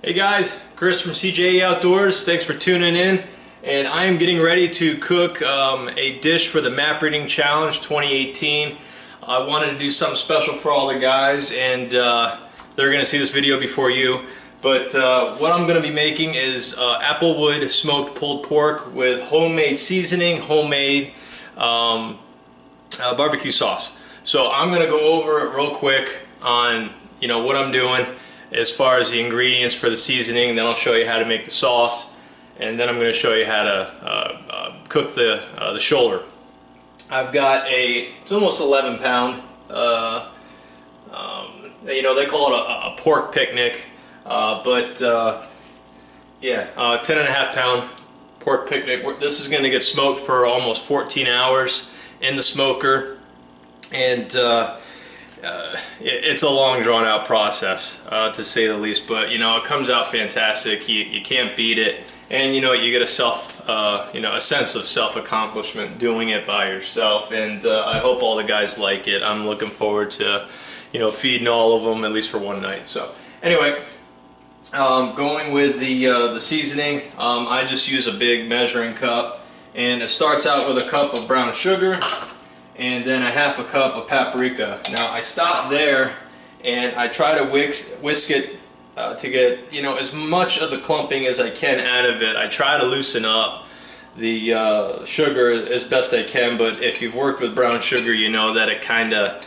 Hey guys, Chris from CJE Outdoors. Thanks for tuning in. And I am getting ready to cook a dish for the Map Reading Challenge 2018. I wanted to do something special for all the guys, and they're going to see this video before you. But what I'm going to be making is applewood smoked pulled pork with homemade seasoning, homemade barbecue sauce. So I'm going to go over it real quick on what I'm doing as far as the ingredients for the seasoning. Then I'll show you how to make the sauce, and then I'm going to show you how to cook the shoulder. I've got it's almost 11 pound. They call it a pork picnic, but yeah, 10.5 pound pork picnic. This is going to get smoked for almost 14 hours in the smoker, and it's a long drawn out process, to say the least, but it comes out fantastic. You can't beat it, and you get a sense of self-accomplishment doing it by yourself, and I hope all the guys like it. I'm looking forward to feeding all of them at least for one night. So anyway, going with the seasoning, I just use a big measuring cup, and it starts out with a cup of brown sugar and then a ½ cup of paprika. Now I stop there and I try to whisk it to get as much of the clumping as I can out of it. I try to loosen up the sugar as best I can, but if you've worked with brown sugar, you know that it kind of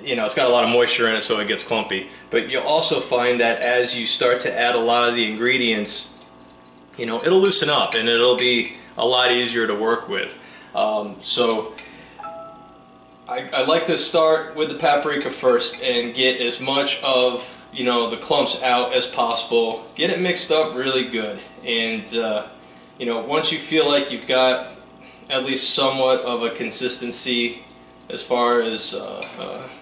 it's got a lot of moisture in it, so it gets clumpy. But you'll also find that as you start to add a lot of the ingredients, it'll loosen up and it'll be a lot easier to work with. So I like to start with the paprika first and get as much of the clumps out as possible. Get it mixed up really good, and once you feel like you've got at least somewhat of a consistency as far as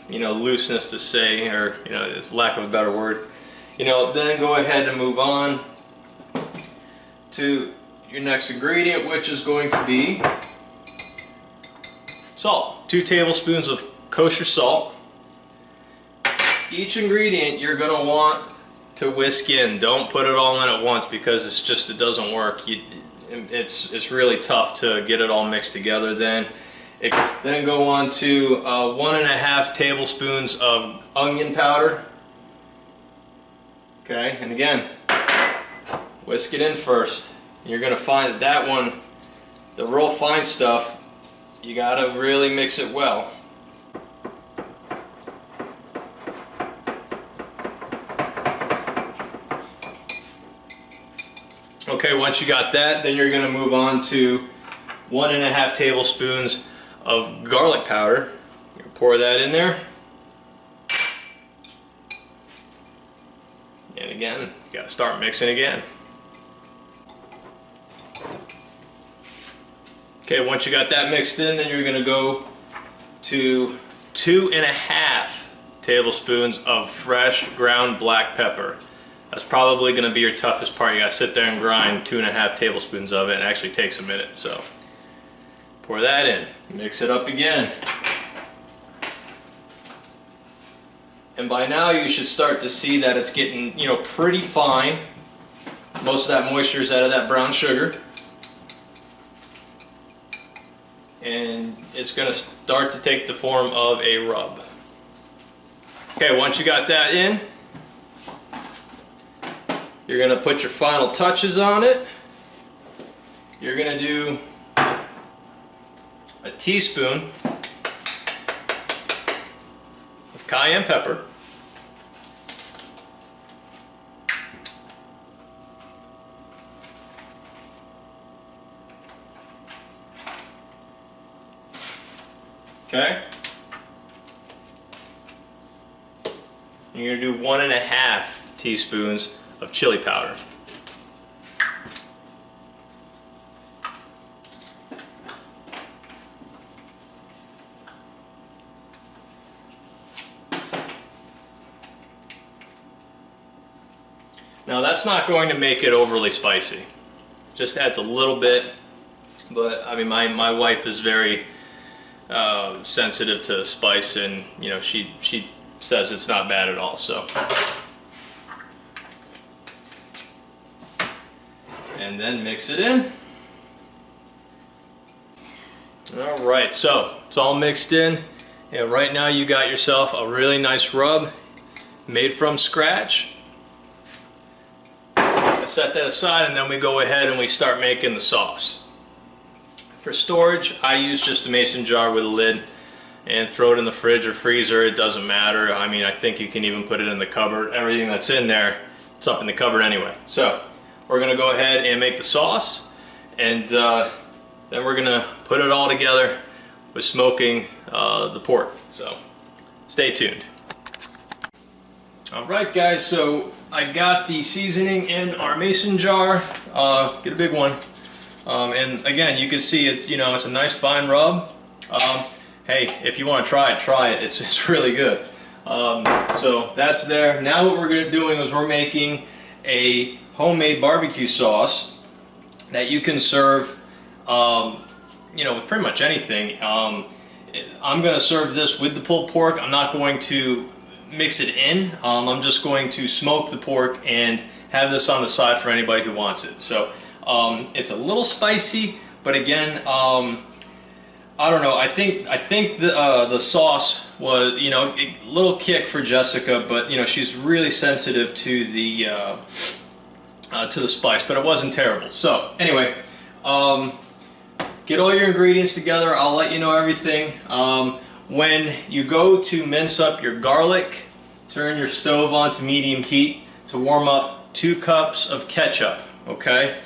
looseness to say, or is lack of a better word, then go ahead and move on to your next ingredient, which is going to be salt. 2 tablespoons of kosher salt. Each ingredient you're going to want to whisk in. Don't put it all in at once, because it doesn't work. It's really tough to get it all mixed together. Then go on to 1½ tablespoons of onion powder. Okay, and again, whisk it in first. You're going to find that one, the real fine stuff, you gotta really mix it well. Okay, once you got that, then you're gonna move on to 1½ tablespoons of garlic powder. You pour that in there. And again, you gotta start mixing again. Okay, once you got that mixed in, then you're going to go to 2½ tablespoons of fresh ground black pepper. That's probably going to be your toughest part. You got to sit there and grind 2½ tablespoons of it. It actually takes a minute. So pour that in, mix it up again. And by now you should start to see that it's getting pretty fine. Most of that moisture is out of that brown sugar, and it's going to start to take the form of a rub. Okay, once you got that in, you're going to put your final touches on it. You're going to do a teaspoon of cayenne pepper, okay? You're going to do 1½ teaspoons of chili powder. Now that's not going to make it overly spicy. Just adds a little bit, but I mean my wife is very sensitive to spice, and she says it's not bad at all. So and then mix it in. All right, so it's all mixed in. And right now you got yourself a really nice rub made from scratch. I set that aside, and then we go ahead and we start making the sauce. For storage, I use just a mason jar with a lid and throw it in the fridge or freezer. It doesn't matter. I mean, I think you can even put it in the cupboard. Everything that's in there, it's up in the cupboard anyway. So we're gonna go ahead and make the sauce, and then we're gonna put it all together with smoking the pork. So stay tuned. All right, guys, so I got the seasoning in our mason jar. Get a big one. And again, you can see it, you know, it's a nice fine rub. Hey, if you want to try it. It's really good. So that's there. Now what we're doing is we're making a homemade barbecue sauce that you can serve, you know, with pretty much anything. I'm going to serve this with the pulled pork. I'm not going to mix it in. I'm just going to smoke the pork and have this on the side for anybody who wants it. So it's a little spicy, but again, I don't know. I think the sauce was, you know, a little kick for Jessica, but you know, she's really sensitive to the spice, but it wasn't terrible. So anyway, get all your ingredients together. I'll let you know everything. When you go to mince up your garlic, turn your stove on to medium heat to warm up 2 cups of ketchup, okay?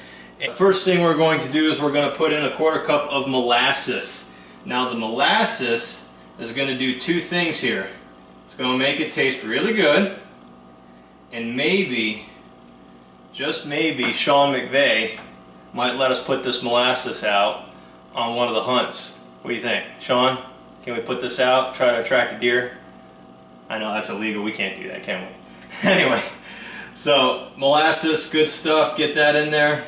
And first thing we're going to do is we're going to put in a 1/4 cup of molasses. Now the molasses is going to do 2 things here. It's going to make it taste really good, and maybe, just maybe, Sean McVay might let us put this molasses out on one of the hunts. What do you think, Sean? Can we put this out, try to attract a deer? I know that's illegal, we can't do that, can we? Anyway, so molasses, good stuff, get that in there.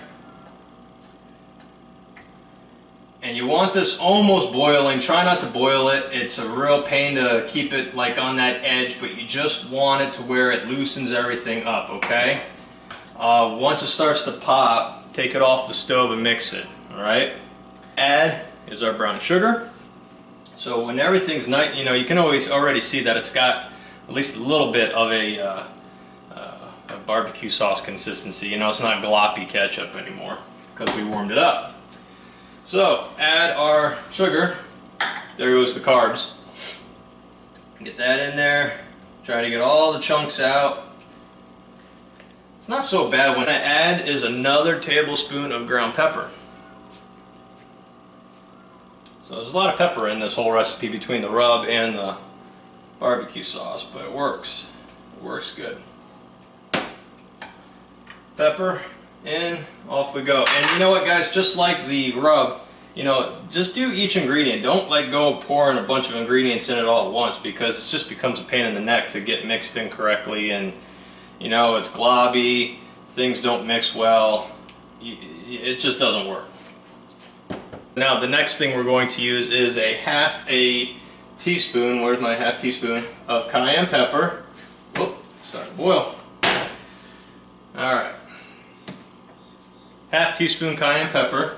And you want this almost boiling. Try not to boil it. It's a real pain to keep it like on that edge, but you just want it to where it loosens everything up, okay? Once it starts to pop, take it off the stove and mix it, all right? Add is our brown sugar. So when everything's nice, you know, you can always already see that it's got at least a little bit of a barbecue sauce consistency. You know, it's not gloppy ketchup anymore because we warmed it up. So add our sugar. There goes the carbs. Get that in there. Try to get all the chunks out. It's not so bad. What I add is another tablespoon of ground pepper. So there's a lot of pepper in this whole recipe between the rub and the barbecue sauce, but it works. It works good. Pepper in, off we go. And you know what, guys, just like the rub, you know, just do each ingredient. Don't like go pouring a bunch of ingredients in it all at once, because it just becomes a pain in the neck to get mixed in correctly, and you know, it's globby, things don't mix well, it just doesn't work. Now the next thing we're going to use is a half a teaspoon, where's my half teaspoon, of cayenne pepper. Whoop, starting to boil. Alright. Half teaspoon cayenne pepper.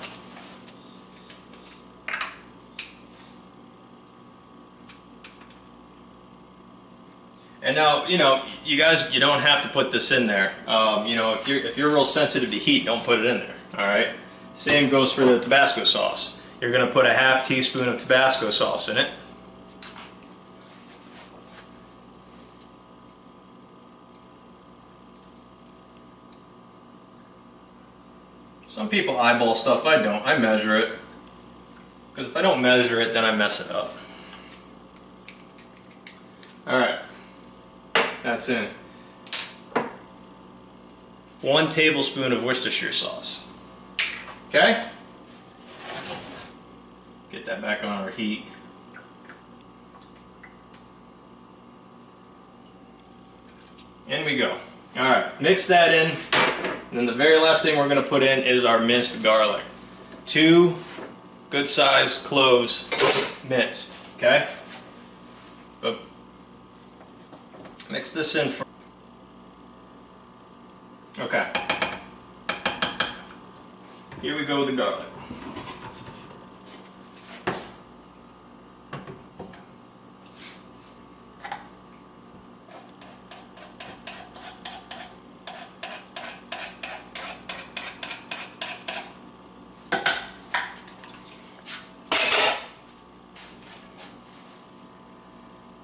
And now, you know, you guys, you don't have to put this in there. You know, if you're real sensitive to heat, don't put it in there. Alright? Same goes for the Tabasco sauce. You're going to put a half teaspoon of Tabasco sauce in it. Some people eyeball stuff, I don't. I measure it. Because if I don't measure it, then I mess it up. Alright. That's in. 1 tablespoon of Worcestershire sauce. Okay? Get that back on our heat. In we go. Alright, mix that in. And then the very last thing we're going to put in is our minced garlic. 2 good sized cloves minced. Okay? But mix this in. Okay. here we go with the garlic.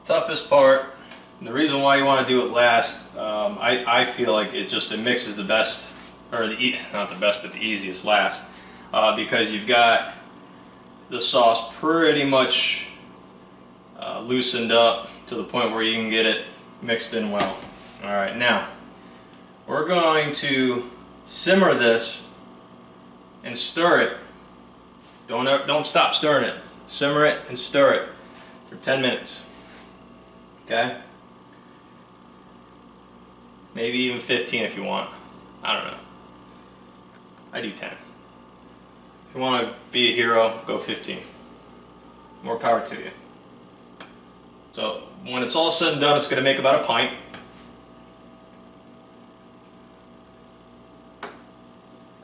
Toughest part, the reason why you want to do it last, I feel like it mixes the best, or not the best, but the easiest last, because you've got the sauce pretty much loosened up to the point where you can get it mixed in well. Alright, now we're going to simmer this and stir it. Don't stop stirring it. Simmer it and stir it for 10 minutes. Okay? Maybe even 15 if you want. I don't know. I do 10. If you want to be a hero, go 15. More power to you. So when it's all said and done, it's going to make about a pint.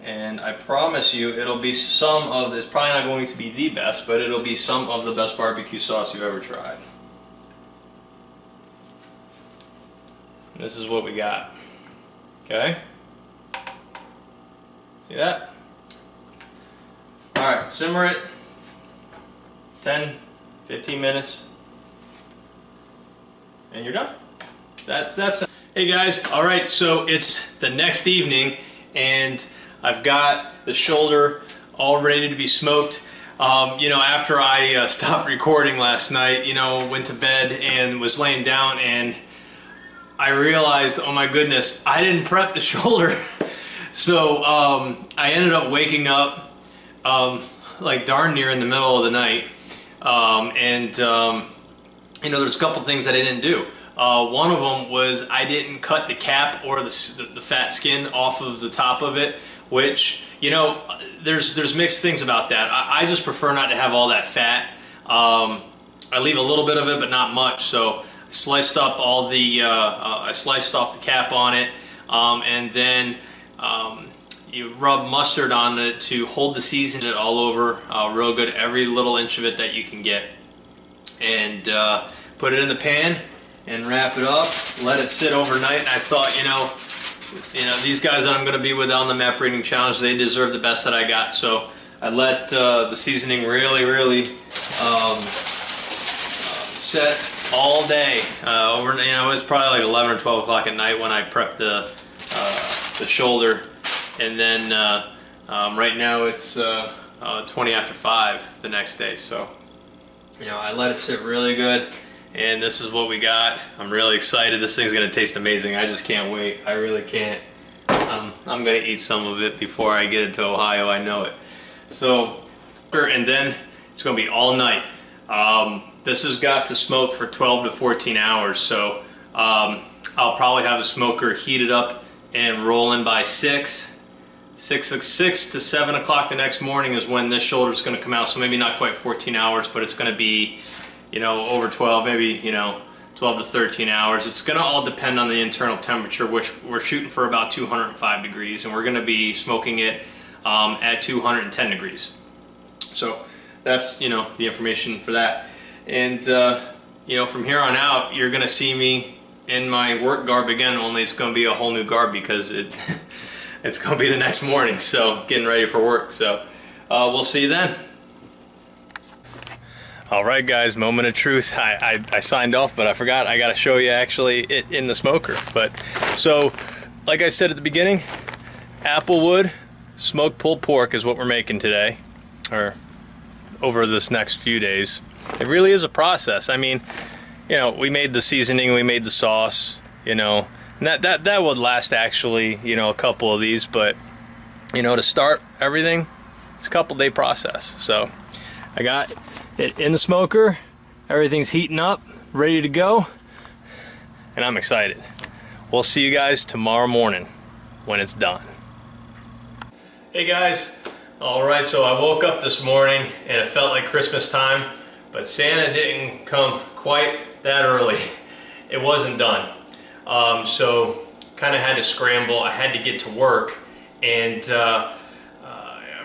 And I promise you, it'll be some of this, probably not going to be the best, but it'll be some of the best barbecue sauce you've ever tried. This is what we got. Okay? See that? Alright, simmer it 10, 15 minutes. And you're done. That's it. Hey guys, alright, so it's the next evening and I've got the shoulder all ready to be smoked. You know, after I stopped recording last night, you know, went to bed and was laying down and I realized, oh my goodness, I didn't prep the shoulder. So I ended up waking up like darn near in the middle of the night. You know, there's a couple things that I didn't do. One of them was I didn't cut the cap or the fat skin off of the top of it, which, you know, there's mixed things about that. I just prefer not to have all that fat. I leave a little bit of it, but not much. So I sliced up all the, I sliced off the cap on it, and then you rub mustard on it to hold the seasoning all over real good, every little inch of it that you can get. And put it in the pan and wrap it up, let it sit overnight. And I thought, you know, these guys that I'm going to be with on the Map Reading Challenge, they deserve the best that I got. So I let the seasoning really set all day. Over, you know, it was probably like 11 or 12 o'clock at night when I prepped the shoulder, and then right now it's 20 after 5 the next day. So, you know, I let it sit really good, and this is what we got. I'm really excited. This thing's gonna taste amazing. I just can't wait. I really can't. I'm gonna eat some of it before I get it to Ohio. I know it. So, and then it's gonna be all night. This has got to smoke for 12 to 14 hours. So I'll probably have the smoker heated up and rolling by 6 to 7 o'clock the next morning is when this shoulder is going to come out. So maybe not quite 14 hours, but it's going to be, you know, over 12, maybe, you know, 12 to 13 hours. It's going to all depend on the internal temperature, which we're shooting for about 205 degrees, and we're going to be smoking it at 210 degrees. So that's, you know, the information for that. And, you know, from here on out, you're going to see me in my work garb again, only it's going to be a whole new garb because it's going to be the next morning, so getting ready for work. So we'll see you then. Alright guys, moment of truth. I signed off, but I forgot I got to show you actually it in the smoker. But so, like I said at the beginning, Applewood smoked pulled pork is what we're making today, or over this next few days. It really is a process. I mean, you know, we made the seasoning, we made the sauce, you know, and that would last actually, you know, a couple of these, but, you know, to start everything, it's a couple day process. So I got it in the smoker, everything's heating up, ready to go, and I'm excited. We'll see you guys tomorrow morning when it's done. Hey guys, alright, so I woke up this morning and it felt like Christmas time, but Santa didn't come quite that early. It wasn't done. So kind of had to scramble. I had to get to work, and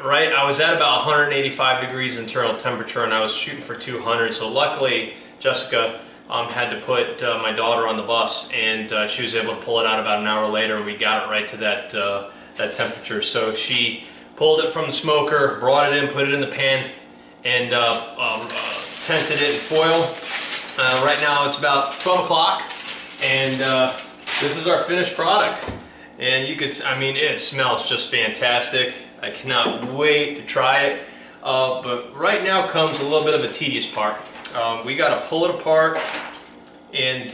right? I was at about 185 degrees internal temperature, and I was shooting for 200. So luckily, Jessica had to put my daughter on the bus, and she was able to pull it out about an hour later, and we got it right to that that temperature. So she pulled it from the smoker, brought it in, put it in the pan, and tented it in foil. Right now it's about 12 o'clock, and this is our finished product. And you could, I mean, it smells just fantastic. I cannot wait to try it. But right now comes a little bit of a tedious part. We got to pull it apart and,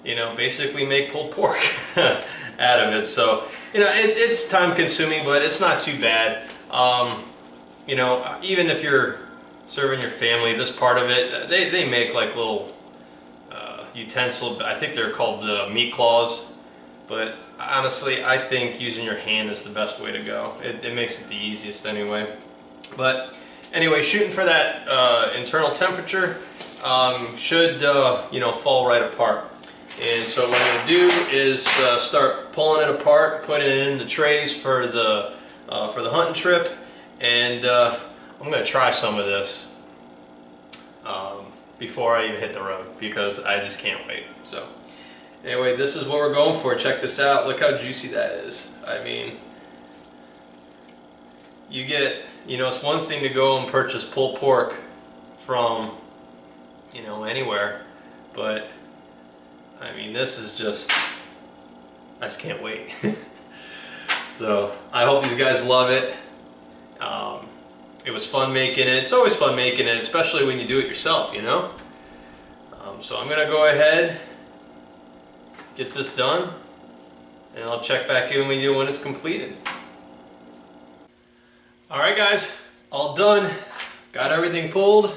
you know, basically make pulled pork out of it. So, you know, it's time consuming, but it's not too bad. You know, even if you're serving your family, this part of it, they make like little utensil, I think they're called meat claws. But honestly, I think using your hand is the best way to go. It makes it the easiest anyway. But anyway, shooting for that internal temperature should you know, fall right apart. And so what I'm going to do is start pulling it apart, putting it in the trays for the hunting trip, and I'm going to try some of this before I even hit the road, because I just can't wait. So. Anyway, this is what we're going for. Check this out. Look how juicy that is. I mean, you get, you know, it's one thing to go and purchase pulled pork from, you know, anywhere, but I mean, this is just, I just can't wait. So I hope these guys love it. It was fun making it. It's always fun making it, especially when you do it yourself, you know. So I'm gonna go ahead, get this done, and I'll check back in with you when it's completed. Alright guys, all done. Got everything pulled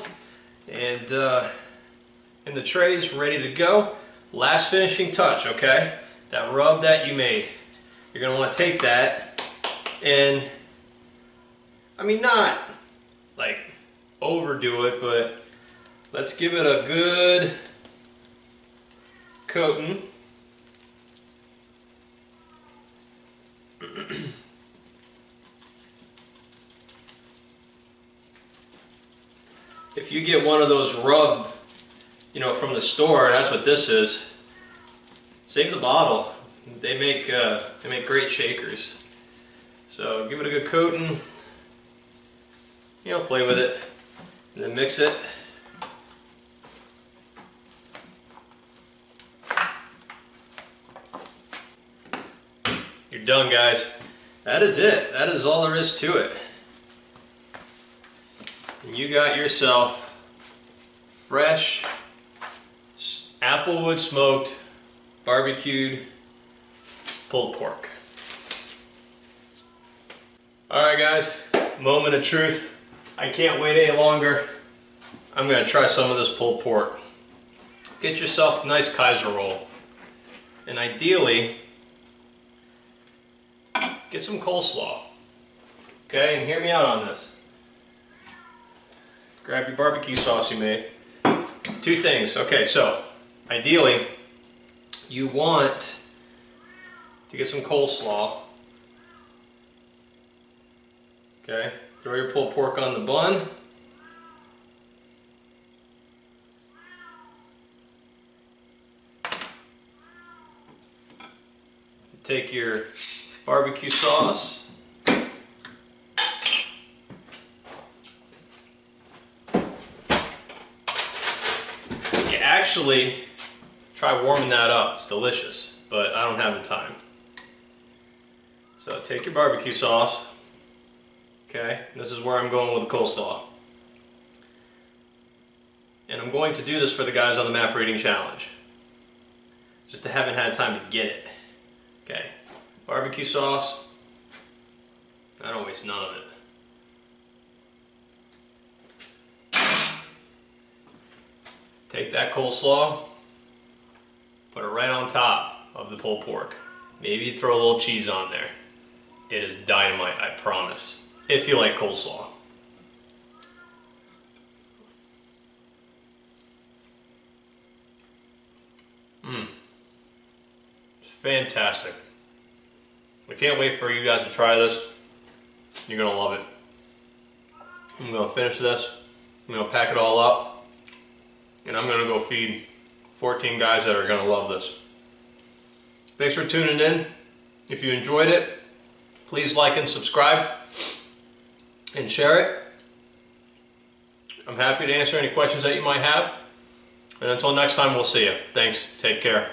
and in the trays, ready to go. Last finishing touch, okay? That rub that you made. You're going to want to take that and, I mean, not like overdo it, but let's give it a good coating. If you get one of those rub, you know, from the store, that's what this is. Save the bottle. They make great shakers. So give it a good coating. You know, play with it, and then mix it. You're done, guys. That is it. That is all there is to it. And you got yourself fresh applewood smoked, barbecued pulled pork. Alright guys, moment of truth. I can't wait any longer. I'm going to try some of this pulled pork. Get yourself a nice Kaiser roll. And ideally, get some coleslaw. Okay, and hear me out on this. Grab your barbecue sauce you made. Two things. Okay, so ideally, you want to get some coleslaw. Okay, throw your pulled pork on the bun. Take your barbecue sauce. You actually try warming that up. It's delicious, but I don't have the time. So take your barbecue sauce. Okay, this is where I'm going with the coleslaw. And I'm going to do this for the guys on the map reading challenge. Just I haven't had time to get it. Okay, barbecue sauce. I don't waste none of it. Take that coleslaw, put it right on top of the pulled pork. Maybe throw a little cheese on there. It is dynamite, I promise. If you like coleslaw. It's fantastic. I can't wait for you guys to try this. You're gonna love it. I'm gonna finish this. I'm gonna pack it all up, and I'm gonna go feed 14 guys that are gonna love this. Thanks for tuning in. If you enjoyed it, please like and subscribe and share it. I'm happy to answer any questions that you might have. And until next time, we'll see you. Thanks. Take care.